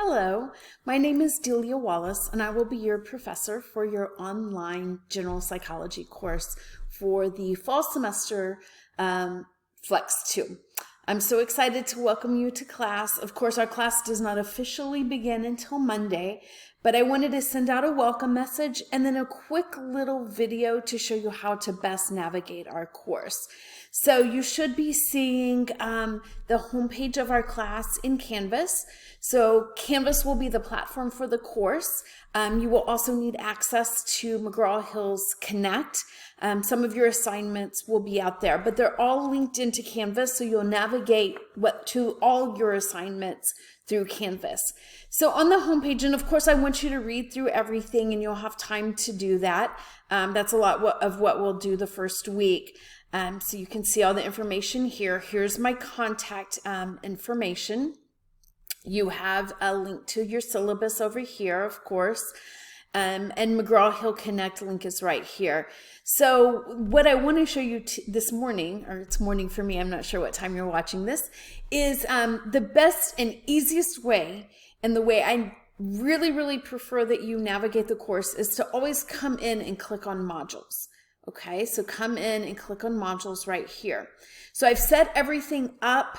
Hello, my name is Delia Wallace, and I will be your professor for your online general psychology course for the fall semester Flex 2. I'm so excited to welcome you to class. Of course, our class does not officially begin until Monday, but I wanted to send out a welcome message and then a quick little video to show you how to best navigate our course. So you should be seeing the homepage of our class in Canvas. So Canvas will be the platform for the course. You will also need access to McGraw-Hill's Connect. Some of your assignments will be out there, but they're all linked into Canvas, so you'll navigate to all your assignments through Canvas. So on the homepage, and of course I want you to read through everything and you'll have time to do that. That's a lot of what we'll do the first week. So you can see all the information here. Here's my contact information. You have a link to your syllabus over here, of course, and McGraw-Hill Connect link is right here. So what I want to show you this morning, or it's morning for me, I'm not sure what time you're watching this, is the best and easiest way, and the way I really prefer that you navigate the course, is to always come in and click on modules. Okay, so come in and click on modules right here. So I've set everything up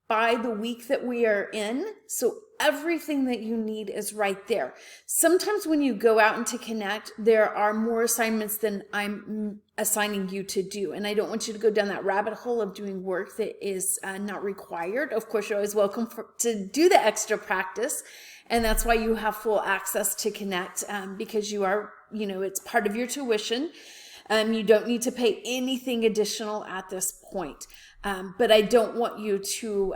by the week that we are in, so everything that you need is right there. Sometimes when you go out into Connect, there are more assignments than I'm assigning you to do, and I don't want you to go down that rabbit hole of doing work that is not required. Of course, you're always welcome to do the extra practice, and that's why you have full access to Connect, because you are, it's part of your tuition. You don't need to pay anything additional at this point. But I don't want you to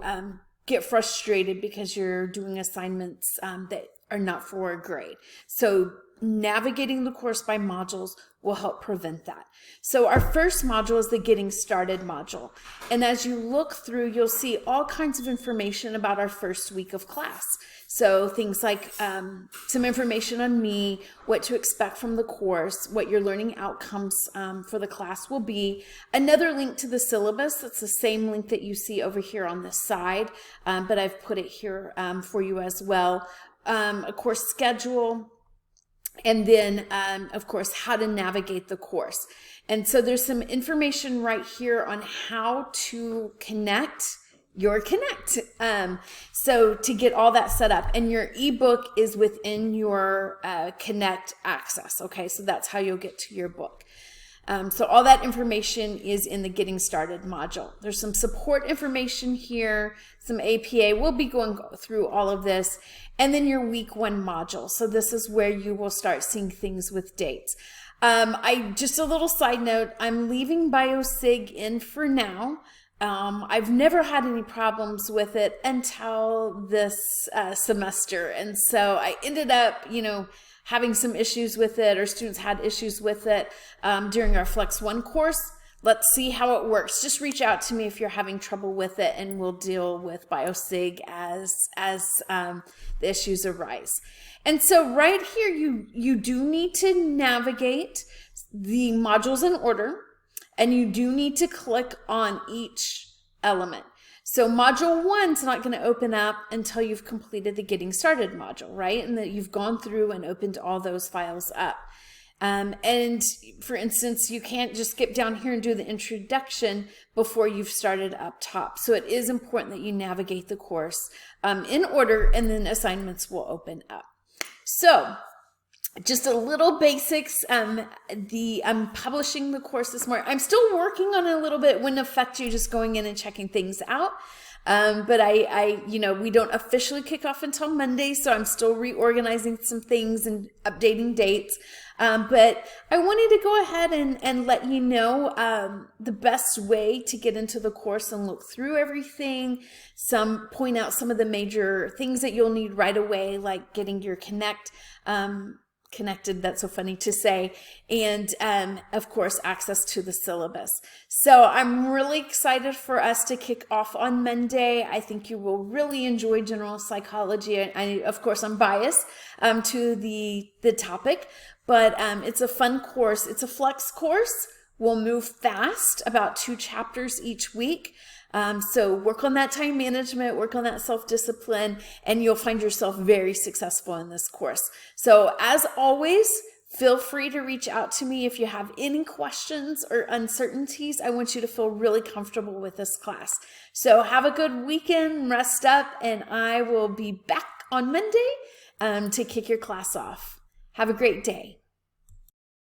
get frustrated because you're doing assignments that are not for a grade. So navigating the course by modules will help prevent that. So our first module is the Getting Started module. And as you look through, you'll see all kinds of information about our first week of class. So things like some information on me, what to expect from the course, what your learning outcomes for the class will be. Another link to the syllabus, that's the same link that you see over here on the side, but I've put it here for you as well. A course schedule, and then, of course, how to navigate the course. And so there's some information right here on how to connect your Connect. So to get all that set up, and your ebook is within your Connect access. Okay, so that's how you'll get to your book. So all that information is in the Getting Started module. There's some support information here, some APA. We'll be going through all of this. And then your week 1 module. So this is where you will start seeing things with dates. Just a little side note, I'm leaving BioSig in for now. I've never had any problems with it until this semester. And so I ended up, having some issues with it, or students had issues with it during our Flex 1 course. Let's see how it works. Just reach out to me if you're having trouble with it, and we'll deal with BioSig as the issues arise. And so right here, you do need to navigate the modules in order, and you do need to click on each element. So module 1's not going to open up until you've completed the Getting Started module, right? And that you've gone through and opened all those files up. And for instance, you can't just skip down here and do the introduction before you've started up top. So it is important that you navigate the course in order, and then assignments will open up. So just a little basics. I'm publishing the course this morning. I'm still working on it a little bit. It wouldn't affect you just going in and checking things out. But we don't officially kick off until Monday, so I'm still reorganizing some things and updating dates. But I wanted to go ahead and let you know the best way to get into the course and look through everything. Point out some of the major things that you'll need right away, like getting your Connect connected, that's so funny to say, and of course access to the syllabus. So I'm really excited for us to kick off on Monday. I think you will really enjoy general psychology. Of course I'm biased to the topic, but it's a fun course. It's a flex course. We'll move fast, about 2 chapters each week. So work on that time management, work on that self-discipline, and you'll find yourself very successful in this course. So as always, feel free to reach out to me if you have any questions or uncertainties. I want you to feel really comfortable with this class. So have a good weekend, rest up, and I will be back on Monday to kick your class off. Have a great day.